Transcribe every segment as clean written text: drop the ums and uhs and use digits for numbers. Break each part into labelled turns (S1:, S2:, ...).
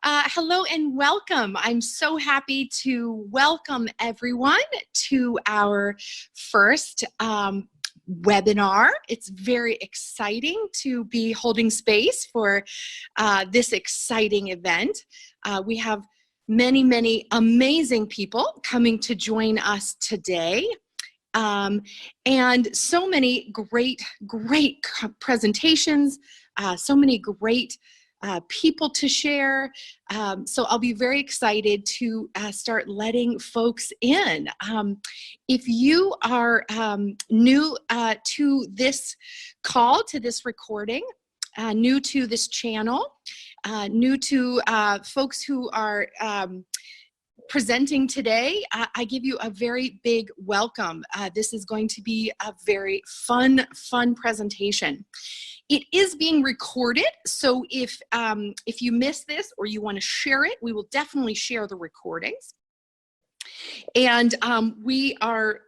S1: Hello and welcome. I'm so happy to welcome everyone to our first webinar. It's very exciting to be holding space for this exciting event. We have many amazing people coming to join us today. And so many great presentations, so many great people to share. So I'll be very excited to start letting folks in. If you are new to this call, to this recording, new to this channel, new to folks who are presenting today, I give you a very big welcome. This is going to be a very fun presentation. It is being recorded, so if you miss this or you want to share it, we will definitely share the recordings. And we are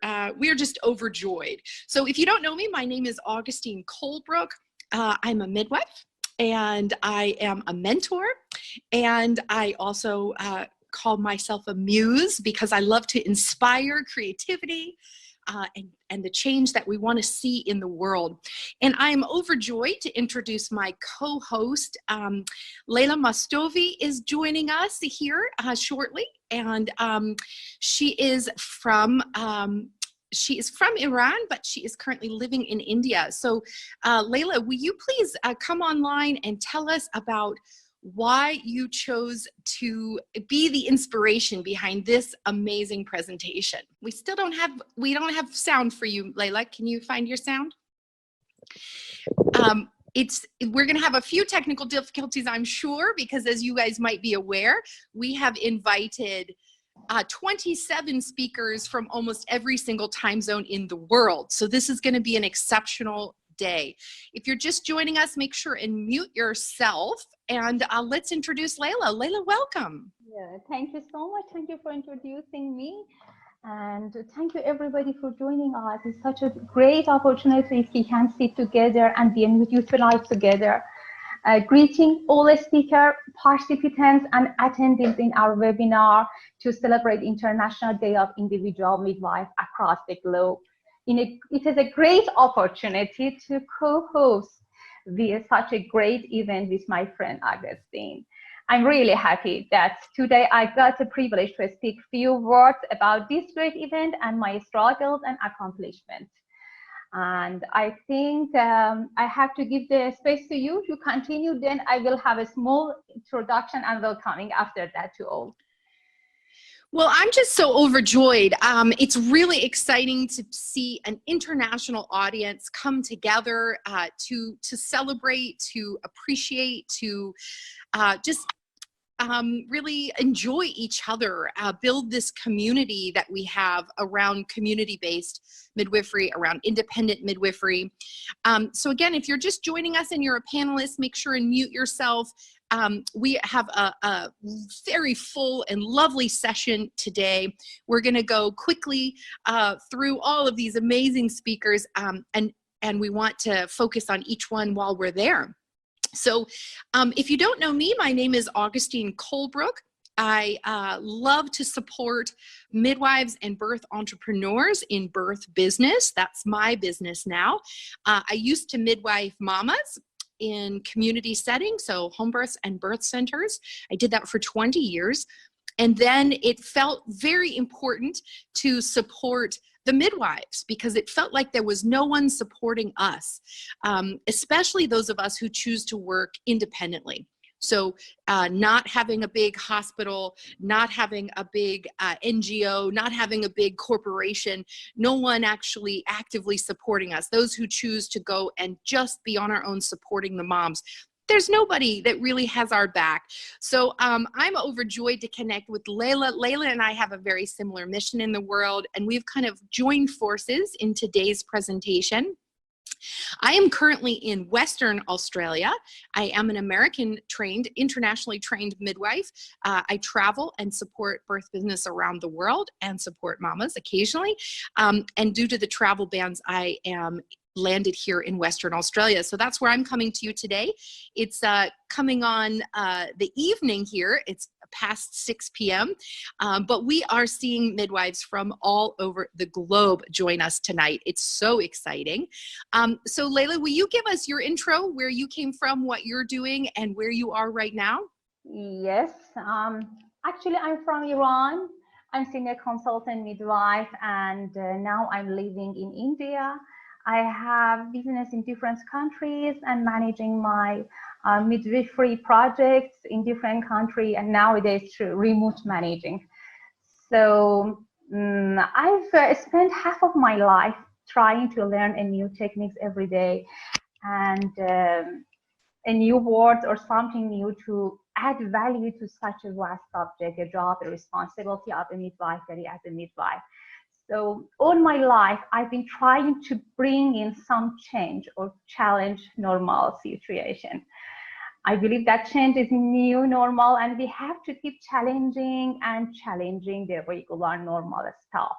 S1: just overjoyed. So if you don't know me, my name is Augustine Colebrook. I'm a midwife, and I am a mentor, and I also call myself a muse because I love to inspire creativity and the change that we want to see in the world. And I am overjoyed to introduce my co-host, Layla Mastovi is joining us here shortly, and she is from Iran, but she is currently living in India. So Layla, will you please come online and tell us about why you chose to be the inspiration behind this amazing presentation? We don't have sound for you, Layla. Can you find your sound? We're going to have a few technical difficulties, I'm sure, because as you guys might be aware, we have invited 27 speakers from almost every single time zone in the world. So this is going to be an exceptional day. If you're just joining us, make sure and mute yourself, and let's introduce Layla. Layla, welcome.
S2: Yeah, thank you so much. Thank you for introducing me, and thank you everybody for joining us. It's such a great opportunity if we can sit together and be utilize together. Greeting all speaker participants and attendees in our webinar to celebrate International Day of Individual Midwife across the globe. It is a great opportunity to co-host such a great event with my friend Agustin. I'm really happy that today I got the privilege to speak a few words about this great event and my struggles and accomplishments. And I think I have to give the space to you to continue, then I will have a small introduction and welcoming after that to all.
S1: Well, I'm just so overjoyed. It's really exciting to see an international audience come together to celebrate, to appreciate, to just really enjoy each other, build this community that we have around community-based midwifery, around independent midwifery. So again, if you're just joining us and you're a panelist, make sure and mute yourself. We have a very full and lovely session today. We're going to go quickly through all of these amazing speakers, and we want to focus on each one while we're there. So if you don't know me, my name is Augustine Colebrook. I love to support midwives and birth entrepreneurs in birth business. That's my business now. I used to midwife mamas in community settings, so home births and birth centers. I did that for 20 years. And then it felt very important to support the midwives because it felt like there was no one supporting us, especially those of us who choose to work independently. So not having a big hospital, not having a big NGO, not having a big corporation, no one actually actively supporting us. Those who choose to go and just be on our own supporting the moms. There's nobody that really has our back. So I'm overjoyed to connect with Layla. Layla and I have a very similar mission in the world, and we've kind of joined forces in today's presentation. I am currently in Western Australia. I am an American-trained, internationally trained midwife. I travel and support birth business around the world and support mamas occasionally. And due to the travel bans, I am landed here in Western Australia. So that's where I'm coming to you today. It's coming on the evening here. It's past 6 p.m. But we are seeing midwives from all over the globe join us tonight. It's so exciting. So Layla, will you give us your intro, where you came from, what you're doing, and where you are right now?
S2: Yes, actually I'm from Iran. I'm senior consultant midwife, and now I'm living in India. I have business in different countries and managing my midwifery projects in different countries, and nowadays through remote managing. So I've spent half of my life trying to learn a new techniques every day, and a new word or something new to add value to such a vast subject, a job, the responsibility of a midwifery as a midwife. So all my life, I've been trying to bring in some change or challenge normal situation. I believe that change is new normal, and we have to keep challenging and challenging the regular normal stuff.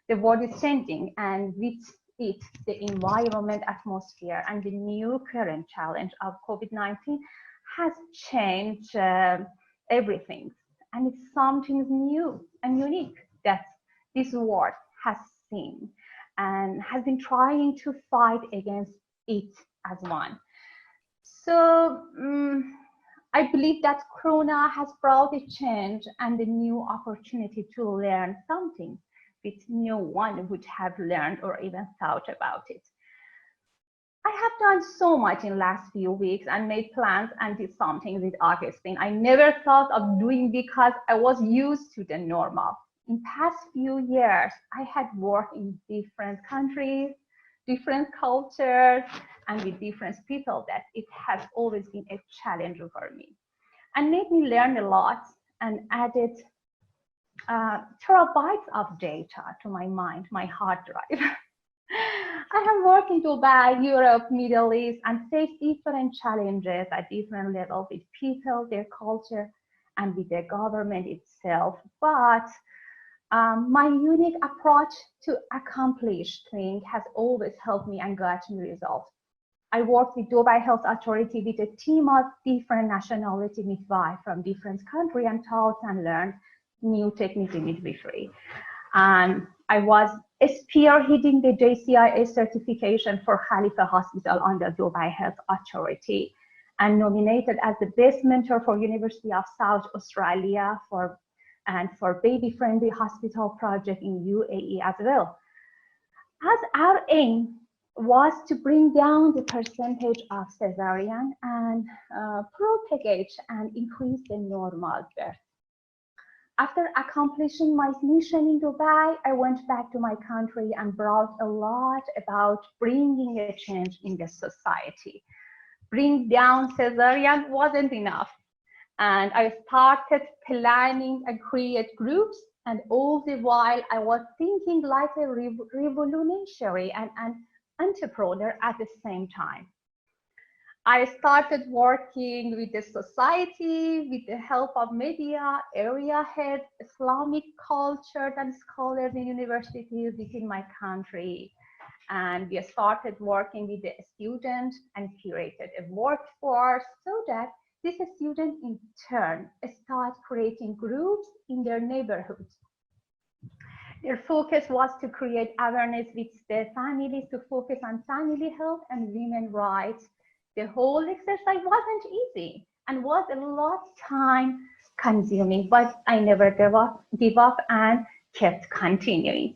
S2: The world is changing, and with it, the environment, atmosphere, and the new current challenge of COVID-19 has changed everything. And it's something new and unique that this world has seen and has been trying to fight against it as one. So I believe that Corona has brought a change and a new opportunity to learn something which no one would have learned or even thought about it. I have done so much in the last few weeks and made plans and did something with Agustin I never thought of doing because I was used to the normal. In past few years, I had worked in different countries, different cultures, and with different people that it has always been a challenge for me and made me learn a lot and added terabytes of data to my mind, my hard drive. I have worked in Dubai, Europe, Middle East, and faced different challenges at different levels with people, their culture, and with the government itself. But my unique approach to accomplish things has always helped me and got me results. I worked with Dubai Health Authority with a team of different nationality midwives from different countries and taught and learned new techniques in midwifery. And I was spearheading the JCIA certification for Khalifa Hospital under Dubai Health Authority and nominated as the best mentor for University of South Australia for baby-friendly hospital project in UAE as well. As our aim was to bring down the percentage of cesarean and propagate and increase the normal birth. After accomplishing my mission in Dubai, I went back to my country and brought a lot about bringing a change in the society. Bring down cesarean wasn't enough. And I started planning and create groups, and all the while I was thinking like a revolutionary and an entrepreneur at the same time. I started working with the society, with the help of media, area heads, Islamic culture and scholars in universities within my country. And we started working with the students and curated a workforce so that this student in turn start creating groups in their neighborhoods. Their focus was to create awareness with the families to focus on family health and women's rights. The whole exercise wasn't easy and was a lot time consuming, but I never gave up and kept continuing.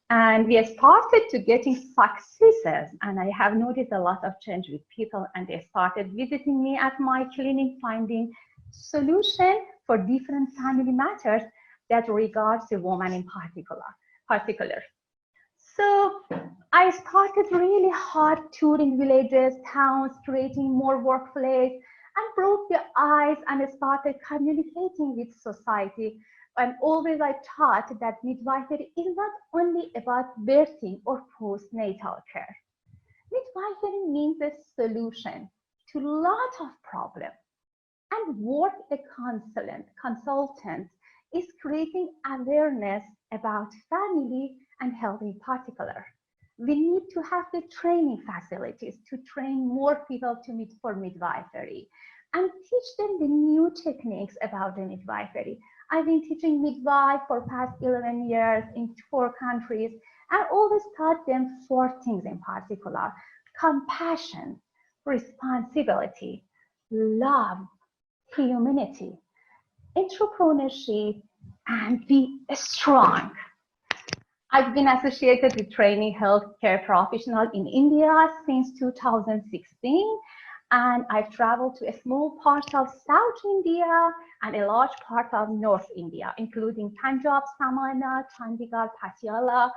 S2: And we started to getting successes, and I have noticed a lot of change with people, and they started visiting me at my clinic, finding solution for different family matters that regards the woman in particular. So I started really hard touring villages, towns, creating more workplace, and broke the ice and started communicating with society. And always I thought that midwifery is not only about birthing or postnatal care. Midwifery means a solution to a lot of problems. And what a consultant is creating awareness about family and health in particular. We need to have the training facilities to train more people to meet for midwifery and teach them the new techniques about the midwifery. I've been teaching midwife for past 11 years in 4 countries and always taught them 4 things in particular: compassion, responsibility, love, humanity, entrepreneurship, and be strong. I've been associated with training healthcare professionals in India since 2016, and I've traveled to a small part of South India and a large part of North India, including Punjab, Samana, Chandigarh, Patiala,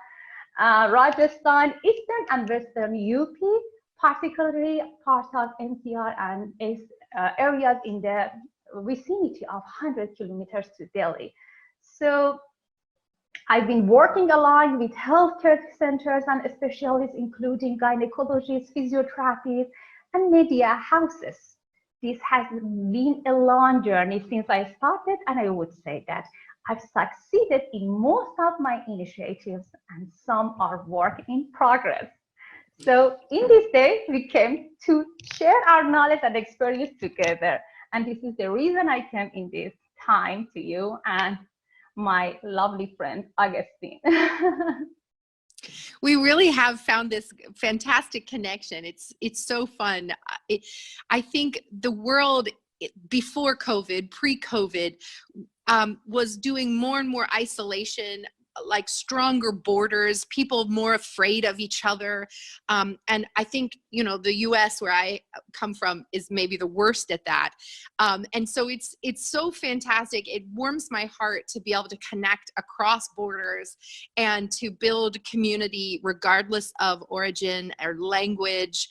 S2: Rajasthan, Eastern and Western UP, particularly part of NCR and areas in the vicinity of 100 kilometers to Delhi. So I've been working aligned with healthcare centers and specialists, including gynecologists, physiotherapists, and media houses. This has been a long journey since I started, and I would say that I've succeeded in most of my initiatives, and some are work in progress. So in this day, we came to share our knowledge and experience together. And this is the reason I came in this time to you and my lovely friend, Agustin.
S1: We really have found this fantastic connection. It's so fun. I think the world before COVID, pre-COVID, was doing more and more isolation, like stronger borders, people more afraid of each other. And I think, you know, the US, where I come from, is maybe the worst at that. And so it's so fantastic. It warms my heart to be able to connect across borders and to build community regardless of origin or language,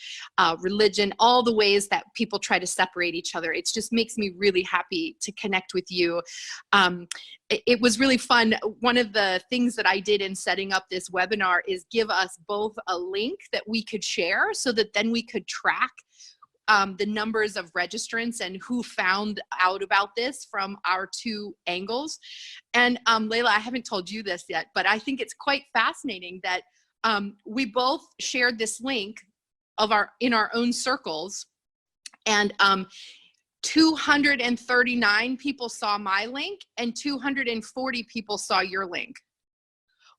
S1: religion, all the ways that people try to separate each other. It just makes me really happy to connect with you. It was really fun. One of the things that I did in setting up this webinar is give us both a link that we could share so that then we could track the numbers of registrants and who found out about this from our 2 angles. And Layla, I haven't told you this yet, but I think it's quite fascinating that we both shared this link in our own circles, and 239 people saw my link and 240 people saw your link.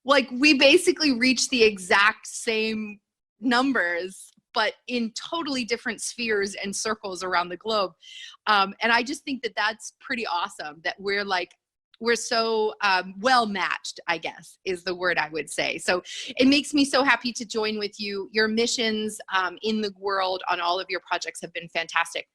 S1: Like, we basically reached the exact same numbers, but in totally different spheres and circles around the globe. And I just think that that's pretty awesome, that we're so well matched, I guess, is the word I would say. So it makes me so happy to join with you. Your missions in the world on all of your projects have been fantastic.